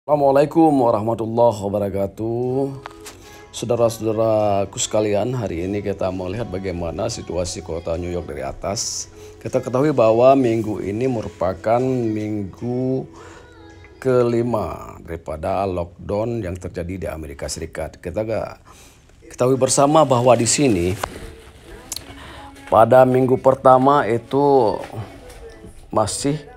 Assalamualaikum warahmatullahi wabarakatuh. Saudara-saudaraku sekalian, hari ini kita mau lihat bagaimana situasi kota New York dari atas. Kita ketahui bahwa minggu ini merupakan minggu kelima daripada lockdown yang terjadi di Amerika Serikat. Kita ketahui bersama bahwa di sini pada minggu pertama itu masih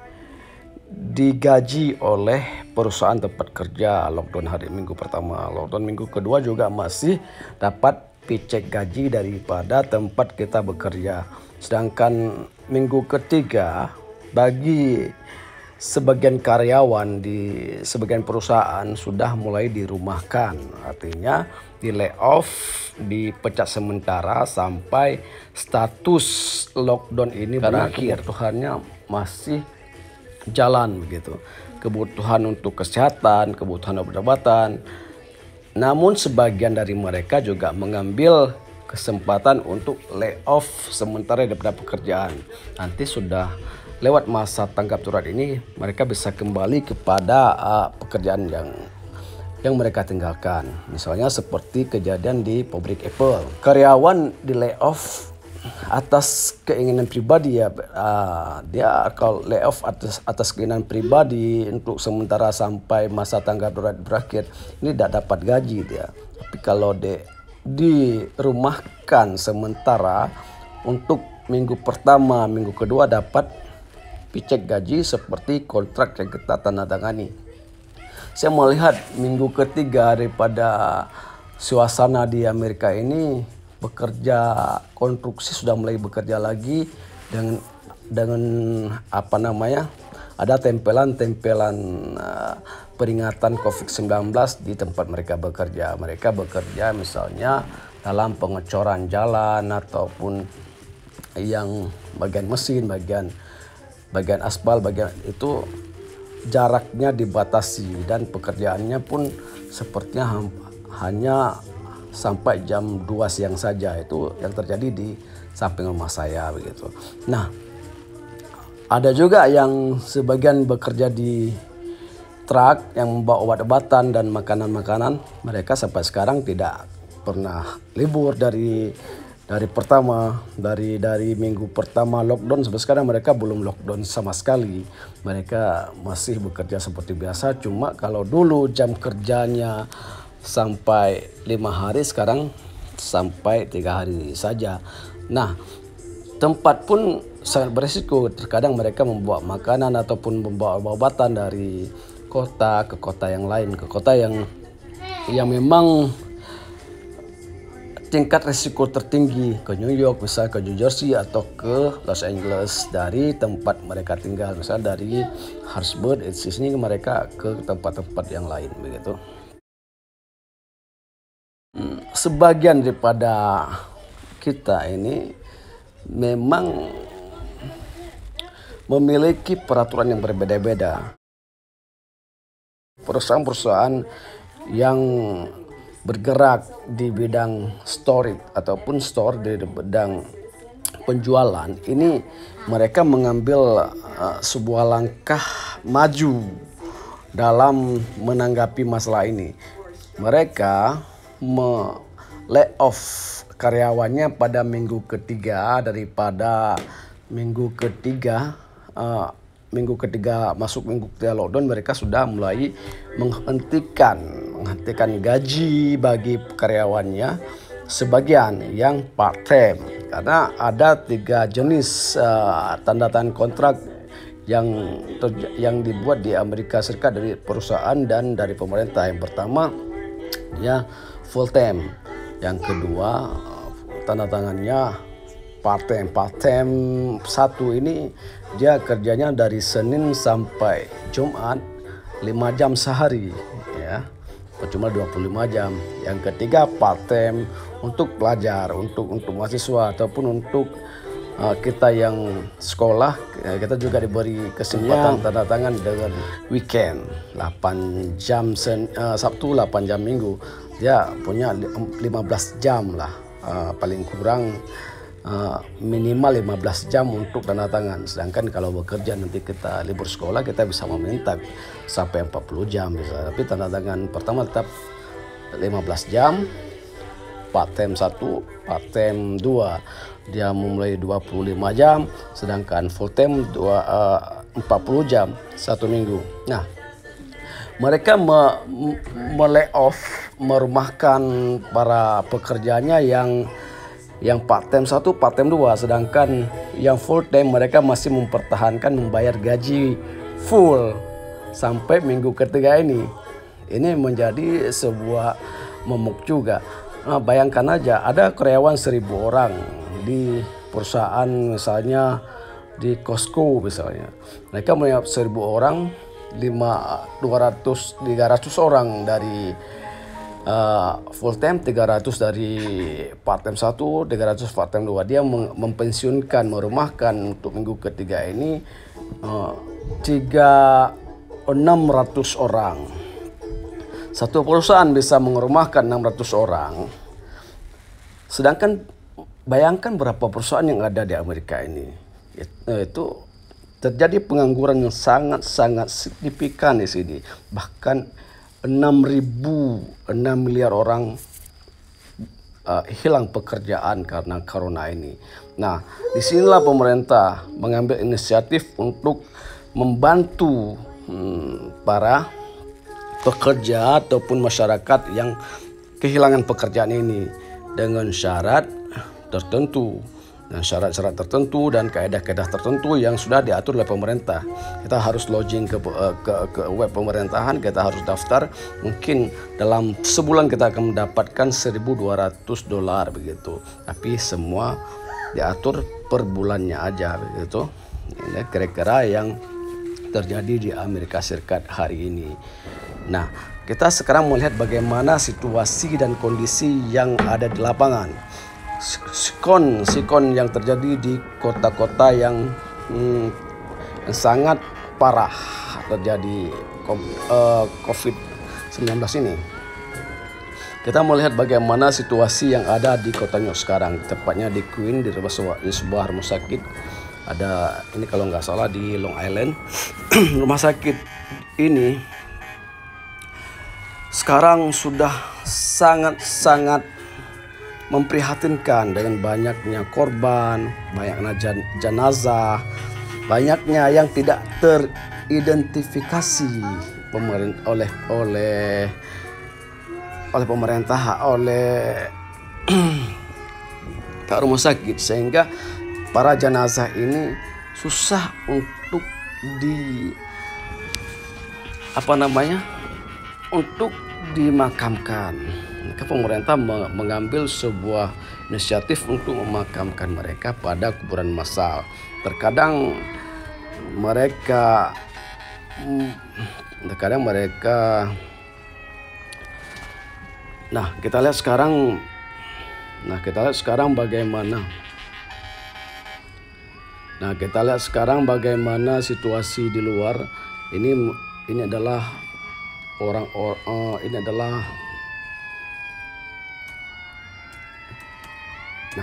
digaji oleh perusahaan tempat kerja. Lockdown hari minggu pertama, lockdown minggu kedua juga masih dapat paycheck gaji daripada tempat kita bekerja. Sedangkan minggu ketiga bagi sebagian karyawan di sebagian perusahaan sudah mulai dirumahkan, artinya di layoff, dipecat sementara sampai status lockdown ini berakhir. Kebutuhannya masih jalan begitu, kebutuhan untuk kesehatan, kebutuhan obat-obatan. Namun sebagian dari mereka juga mengambil kesempatan untuk layoff sementara daripada pekerjaan. Nanti sudah lewat masa tanggap darurat ini, mereka bisa kembali kepada pekerjaan yang mereka tinggalkan. Misalnya seperti kejadian di pabrik Apple, karyawan di layoff atas keinginan pribadi ya, dia kalau layoff atas keinginan pribadi untuk sementara sampai masa tanggap darurat berakhir, ini tidak dapat gaji dia. Tapi kalau dirumahkan sementara untuk minggu pertama, minggu kedua dapat paycheck gaji seperti kontrak yang kita tanda tangani. Saya melihat minggu ketiga daripada suasana di Amerika ini, bekerja konstruksi sudah mulai bekerja lagi dengan ada tempelan-tempelan peringatan COVID-19 di tempat mereka bekerja. Mereka bekerja misalnya dalam pengecoran jalan ataupun yang bagian mesin, bagian aspal, bagian itu jaraknya dibatasi dan pekerjaannya pun sepertinya hanya sampai jam 2 siang saja. Itu yang terjadi di samping rumah saya begitu. Nah, ada juga yang sebagian bekerja di truk yang membawa obat-obatan dan makanan-makanan. Mereka sampai sekarang tidak pernah libur dari minggu pertama lockdown sampai sekarang mereka belum lockdown sama sekali. Mereka masih bekerja seperti biasa, cuma kalau dulu jam kerjanya sampai 5 hari, sekarang sampai 3 hari saja. Nah, tempat pun sangat berisiko. Terkadang mereka membawa makanan ataupun membawa obat-obatan dari kota ke kota yang lain, ke kota yang memang tingkat risiko tertinggi, ke New York, misalnya ke New Jersey atau ke Los Angeles dari tempat mereka tinggal. Misalnya dari Harrisburg, sini mereka ke tempat-tempat yang lain begitu. Sebagian daripada kita ini memang memiliki peraturan yang berbeda-beda. Perusahaan-perusahaan yang bergerak di bidang storage ataupun store di bidang penjualan ini, mereka mengambil sebuah langkah maju dalam menanggapi masalah ini. Mereka layoff karyawannya pada minggu ketiga daripada minggu ketiga masuk minggu ketiga lockdown. Mereka sudah mulai menghentikan gaji bagi karyawannya, sebagian yang part time, karena ada 3 jenis tanda tangan kontrak yang dibuat di Amerika Serikat dari perusahaan dan dari pemerintah. Yang pertama ya full time, yang kedua tanda tangannya part time. Part time satu ini dia kerjanya dari Senin sampai Jumat 5 jam sehari ya, cuma 25 jam. Yang ketiga part time untuk pelajar, untuk mahasiswa ataupun untuk kita yang sekolah, kita juga diberi kesempatan tanda tangan dengan weekend 8 jam Sabtu, 8 jam Minggu. Dia punya 15 jam lah paling kurang minimal 15 jam untuk tanda tangan. Sedangkan kalau bekerja nanti kita libur sekolah, kita bisa meminta sampai 40 jam bisa. Tapi tanda tangan pertama tetap 15 jam. Part time 1, part time 2 dia memulai 25 jam, sedangkan full time 40 jam 1 minggu. Nah, mereka melay off, merumahkan para pekerjanya yang part time 1, part time 2, sedangkan yang full time mereka masih mempertahankan membayar gaji full sampai minggu ketiga ini. Ini menjadi sebuah momok juga. Nah, bayangkan aja ada karyawan 1.000 orang di perusahaan, misalnya di Costco misalnya. Mereka punya 1.000 orang, 300 orang dari full time, 300 dari part time 1, 300 part time 2. Dia mempensiunkan, merumahkan untuk minggu ketiga ini 600 orang. Satu perusahaan bisa merumahkan 600 orang. Sedangkan bayangkan berapa perusahaan yang ada di Amerika ini. Itu terjadi pengangguran yang sangat-sangat signifikan di sini. Bahkan 6 miliar orang hilang pekerjaan karena corona ini. Nah, disinilah pemerintah mengambil inisiatif untuk membantu para pekerja ataupun masyarakat yang kehilangan pekerjaan ini dengan syarat tertentu. Dan syarat-syarat tertentu dan kaedah-kaedah tertentu yang sudah diatur oleh pemerintah. Kita harus login ke web pemerintahan, kita harus daftar. Mungkin dalam sebulan kita akan mendapatkan $1.200 begitu. Tapi semua diatur per bulannya aja begitu. Ini kira-kira yang terjadi di Amerika Serikat hari ini. Nah, kita sekarang melihat bagaimana situasi dan kondisi yang ada di lapangan. Sikon yang terjadi di kota-kota yang sangat parah terjadi COVID-19 ini. Kita melihat bagaimana situasi yang ada di kota New York sekarang, tepatnya di Queen, di sebuah rumah sakit. Ada ini kalau nggak salah di Long Island. Rumah sakit ini sekarang sudah sangat-sangat memprihatinkan dengan banyaknya korban, banyaknya jenazah, banyaknya yang tidak teridentifikasi oleh pemerintah, oleh rumah sakit, sehingga para jenazah ini susah untuk untuk dimakamkan. Maka pemerintah mengambil sebuah inisiatif untuk memakamkan mereka pada kuburan massal. Terkadang mereka kita lihat sekarang bagaimana situasi di luar. Ini adalah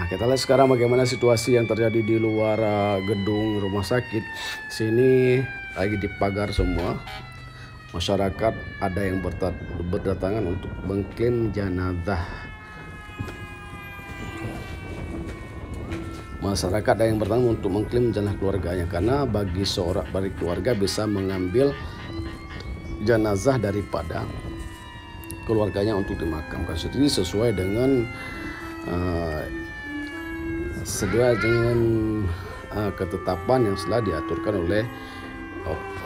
kita lihat sekarang bagaimana situasi yang terjadi di luar gedung rumah sakit. Sini lagi dipagar semua. Masyarakat ada yang berdatangan untuk mengklaim jenazah. Masyarakat ada yang berdatangan untuk mengklaim jenazah keluarganya, karena bagi keluarga bisa mengambil jenazah daripada keluarganya untuk dimakamkan. Jadi sesuai dengan ketetapan yang telah diaturkan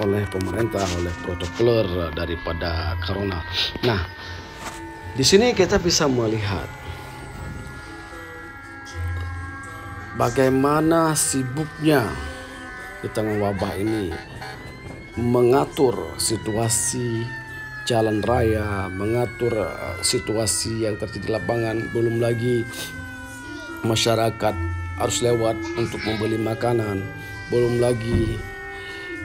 oleh pemerintah, oleh protokoler daripada corona. Nah, di sini kita bisa melihat bagaimana sibuknya di tengah wabah ini mengatur situasi jalan raya, mengatur situasi yang terjadi di lapangan. Belum lagi masyarakat harus lewat untuk membeli makanan. Belum lagi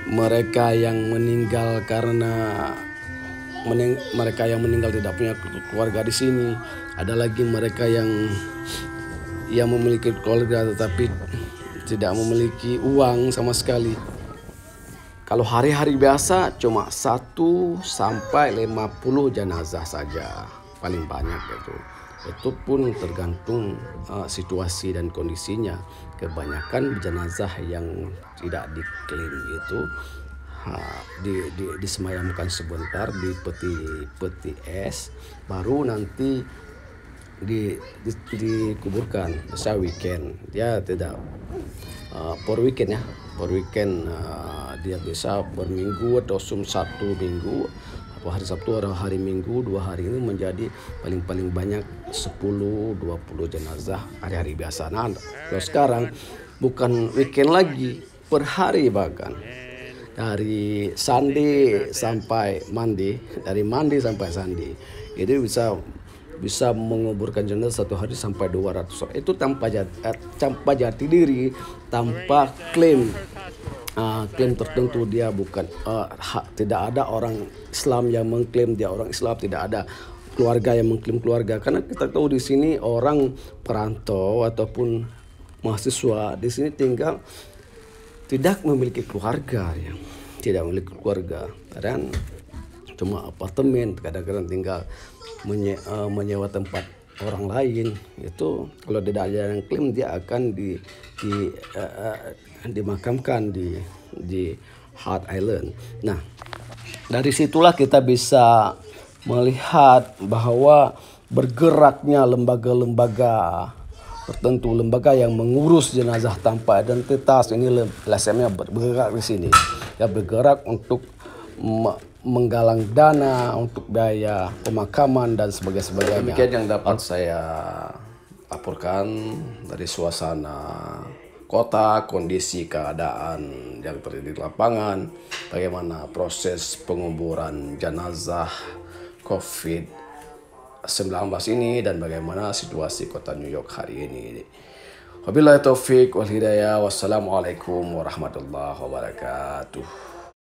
mereka yang meninggal tidak punya keluarga di sini. Ada lagi mereka yang memiliki keluarga tetapi tidak memiliki uang sama sekali. Kalau hari-hari biasa cuma 1 sampai 50 jenazah saja paling banyak gitu. Itu pun tergantung situasi dan kondisinya. Kebanyakan jenazah yang tidak diklaim itu disemayamkan sebentar di peti es, baru nanti dikuburkan. Saya weekend, dia tidak per weekend ya, per weekend dia bisa berminggu atau 1 minggu, atau hari Sabtu atau hari Minggu, 2 hari ini menjadi paling banyak 10-20 jenazah hari-hari biasa. Nah, kalau sekarang bukan weekend lagi, per hari bahkan. Dari Sunday sampai Monday, dari Monday sampai Sunday, itu bisa menguburkan jenazah 1 hari sampai 200 orang. Itu tanpa jati diri, tanpa klaim tertentu. Dia bukan tidak ada orang Islam yang mengklaim dia orang Islam, tidak ada keluarga yang mengklaim keluarga. Karena kita tahu di sini orang perantau ataupun mahasiswa di sini tinggal tidak memiliki keluarga, ya. Tidak memiliki keluarga, kadang cuma apartemen, kadang-kadang tinggal menyewa tempat orang lain. Itu kalau tidak ada yang klaim, dia akan dimakamkan di Heart Island. Nah, dari situlah kita bisa melihat bahwa bergeraknya lembaga-lembaga tertentu, lembaga yang mengurus jenazah tanpa identitas ini LSM-nya bergerak di sini. Ya, bergerak untuk menggalang dana untuk biaya pemakaman dan sebagainya. Demikian yang dapat saya laporkan dari suasana kota, kondisi keadaan yang terjadi di lapangan, bagaimana proses penguburan jenazah COVID-19 ini dan bagaimana situasi kota New York hari ini. Wabillahi taufik wal hidayah. Wassalamualaikum warahmatullahi wabarakatuh.